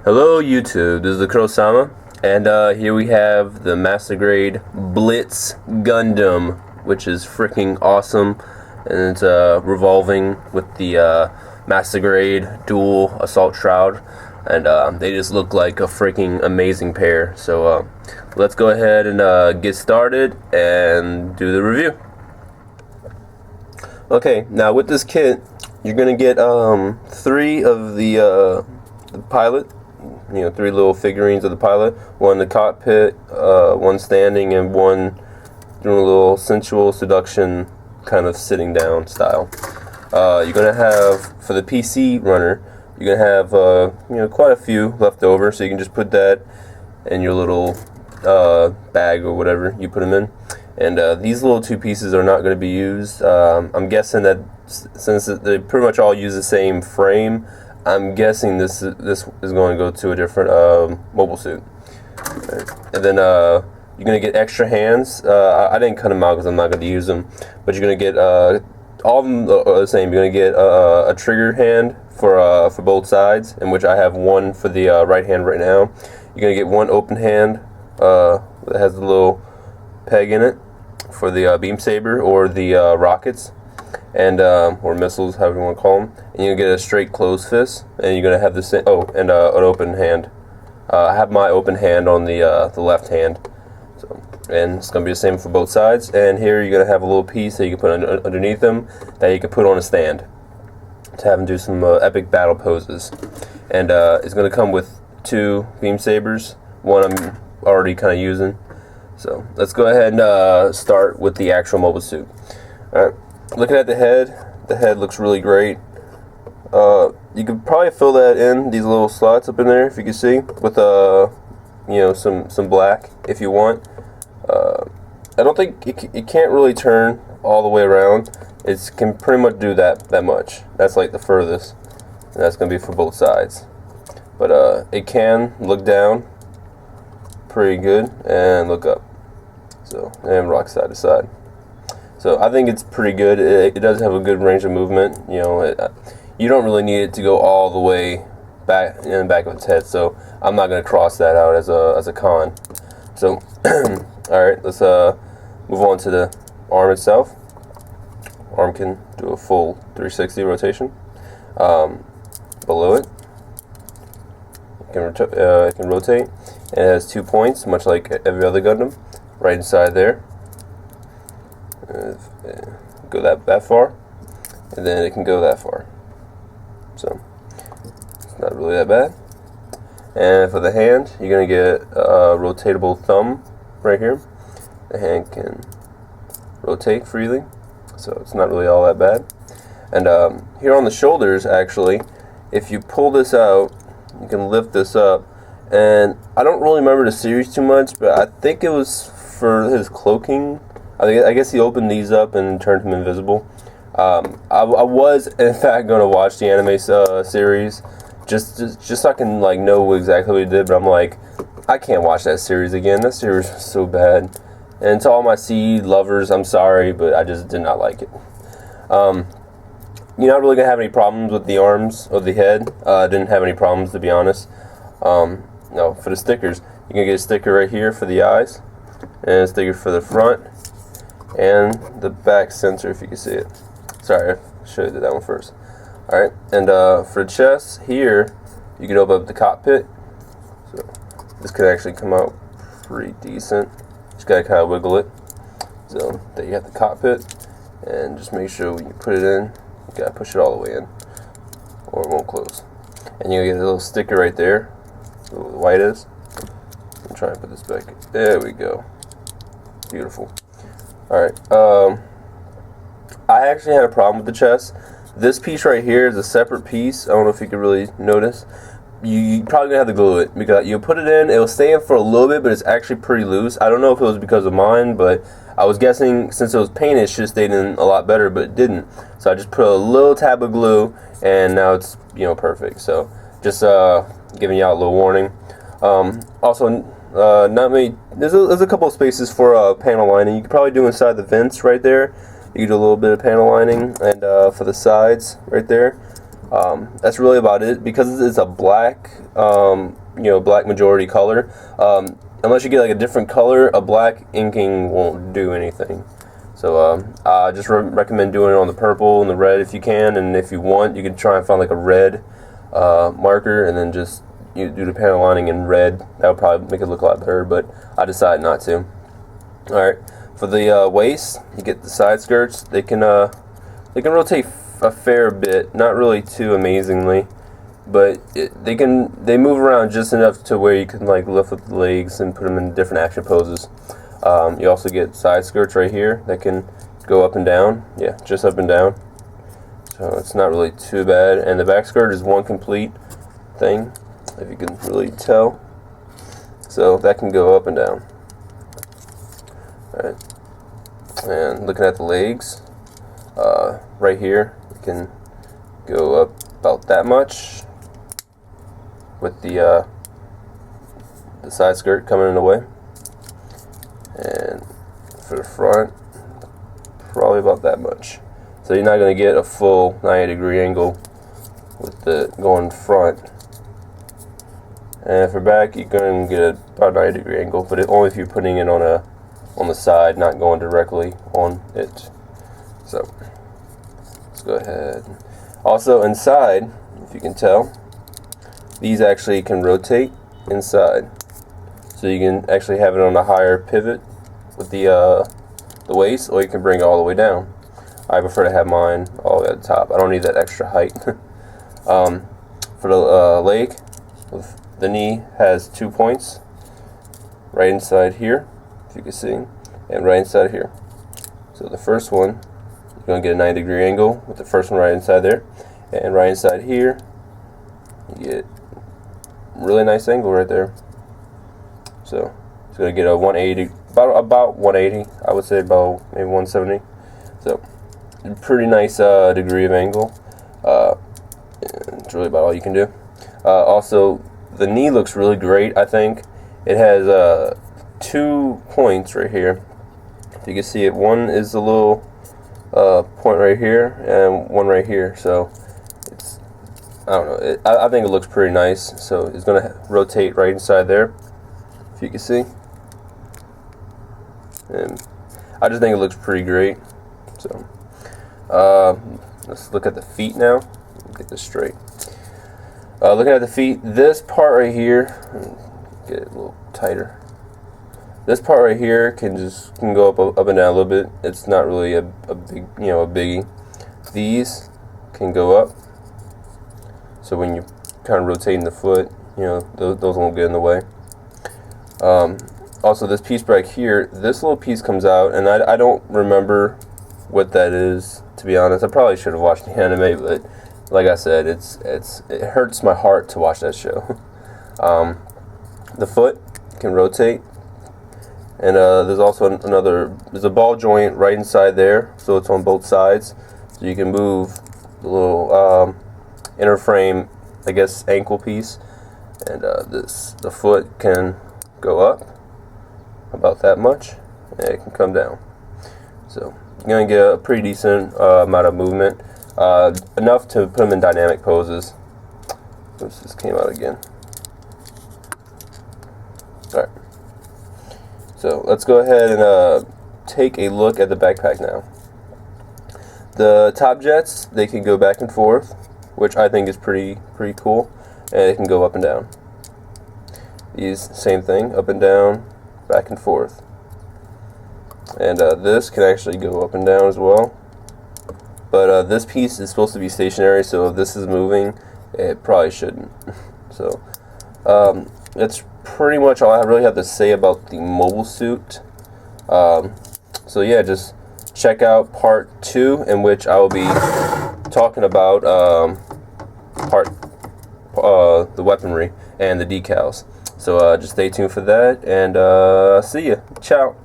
Hello YouTube, this is the Kurosama, and here we have the Master Grade Blitz Gundam, which is freaking awesome, and it's revolving with the Master Grade Dual Assault Shroud, and they just look like a freaking amazing pair. So let's go ahead and get started and do the review. Okay, now with this kit, you're gonna get 3 of the pilot. You know, 3 little figurines of the pilot, one in the cockpit, one standing, and one doing a little sensual seduction kind of sitting down style. You're gonna have, for the PC runner, you're gonna have you know, quite a few left over, so you can just put that in your little bag or whatever you put them in. And these little 2 pieces are not going to be used. I'm guessing that since they pretty much all use the same frame, I'm guessing this is going to go to a different mobile suit. Right. And then you're going to get extra hands. I didn't cut them out because I'm not going to use them, but you're going to get all of them are the same. You're going to get a trigger hand for both sides, in which I have one for the right hand right now. You're going to get one open hand that has a little peg in it for the beam saber or the rockets, and or missiles, however you want to call them. And you're gonna get a straight closed fist, and you're gonna have the same. Oh, and an open hand. I have my open hand on the left hand, so, and it's gonna be the same for both sides. And here you're gonna have a little piece that you can put underneath them that you can put on a stand to have them do some epic battle poses. And it's gonna come with 2 beam sabers. One I'm already kind of using. So let's go ahead and start with the actual mobile suit. Alright, looking at the head looks really great. You could probably fill that in, these little slots up in there, if you can see, with you know, some black if you want. I don't think it can't really turn all the way around. It can pretty much do that much. That's like the furthest, and that's going to be for both sides. But it can look down pretty good and look up. So, and rock side to side. So I think it's pretty good. It does have a good range of movement. You know, you don't really need it to go all the way back in the back of its head. So I'm not going to cross that out as a con. So, all right, let's move on to the arm itself. Arm can do a full 360 rotation. Below it, it can rotate. And it has 2 points, much like every other Gundam, right inside there. Go that far, and then it can go that far. So it's not really that bad. And for the hand, you're gonna get a rotatable thumb right here. The hand can rotate freely, so it's not really all that bad. And here on the shoulders, actually, if you pull this out, you can lift this up. And I don't really remember the series too much, but I think it was for his cloaking. I guess he opened these up and turned him invisible. I was in fact going to watch the anime series just so I can like know exactly what he did, but I'm like, I can't watch that series again. That series was so bad. And to all my CE lovers, I'm sorry, but I just did not like it. You're not really gonna have any problems with the arms or the head. Didn't have any problems, to be honest. No, for the stickers, you can get a sticker right here for the eyes, and a sticker for the front, and the back sensor, if you can see it. Sorry, I should have did that one first. Alright, and for the chest, here, you can open up the cockpit. So, this could actually come out pretty decent. Just gotta kind of wiggle it. So, there you have the cockpit, and just make sure when you put it in, you gotta push it all the way in, or it won't close. And you get a little sticker right there. The white is. I'm trying to put this back. There we go. Beautiful. Alright. I actually had a problem with the chest. This piece right here is a separate piece. I don't know if you can really notice. You probably gonna have to glue it, because you put it in, it'll stay in for a little bit, but it's actually pretty loose. I don't know if it was because of mine, but I was guessing since it was painted, it should have stayed in a lot better, but it didn't. So I just put a little tab of glue, and now it's, you know, perfect. So just giving you out a little warning. Also, not many. There's a couple of spaces for panel lining. You could probably do inside the vents right there. You can do a little bit of panel lining, and for the sides right there. That's really about it. Because it's a black black majority color. Unless you get like a different color, a black inking won't do anything. So I just recommend doing it on the purple and the red if you can, and if you want, you can try and find like a red marker and then just do the panel lining in red. That would probably make it look a lot better, but I decided not to. Alright, for the waist, you get the side skirts. They can rotate a fair bit, not really too amazingly, but they move around just enough to where you can like lift up the legs and put them in different action poses. You also get side skirts right here that can go up and down. Yeah, just up and down. So it's not really too bad. And the back skirt is one complete thing, if you can really tell. So that can go up and down. Alright. And looking at the legs, right here, you can go up about that much with the side skirt coming in the way. And for the front, probably about that much. So you're not going to get a full 90-degree angle with the going front. And for back, you're going to get about a 90-degree angle, but only if you're putting it on the side, not going directly on it. So let's go ahead. Also inside, if you can tell, these actually can rotate inside. So you can actually have it on a higher pivot with the waist, or you can bring it all the way down. I prefer to have mine all the way at the top. I don't need that extra height. For the leg, the knee has 2 points, right inside here, if you can see, and right inside here. So the first one, you're going to get a 90-degree angle with the first one right inside there, and right inside here, you get a really nice angle right there. So it's going to get a 180, about 180, I would say about maybe 170. So pretty nice degree of angle. It's really about all you can do. Also, the knee looks really great. I think it has 2 points right here. If you can see it, one is a little point right here and one right here. So it's, I don't know, I think it looks pretty nice. So it's going to rotate right inside there, if you can see. And I just think it looks pretty great. So let's look at the feet now. Get this straight. Looking at the feet, this part right here, get it a little tighter. This part right here can go up and down a little bit. It's not really a big, a biggie. These can go up. So when you're kind of rotating the foot, those won't get in the way. Also, this piece back here, this little piece comes out, and I don't remember what that is, to be honest. I probably should have watched the anime, but like I said, it hurts my heart to watch that show. The foot can rotate, and there's also there's a ball joint right inside there, so it's on both sides, so you can move the little inner frame, I guess, ankle piece, and the foot can go up about that much, and it can come down. So you're going to get a pretty decent amount of movement, enough to put them in dynamic poses. Oops, this came out again. Alright, so let's go ahead and take a look at the backpack now. The top jets, they can go back and forth, which I think is pretty cool, and it can go up and down. These, same thing, up and down, back and forth. And this can actually go up and down as well. But this piece is supposed to be stationary, so if this is moving, it probably shouldn't. So that's pretty much all I really have to say about the mobile suit. So yeah, just check out part 2, in which I will be talking about the weaponry and the decals. So just stay tuned for that, and see ya. Ciao.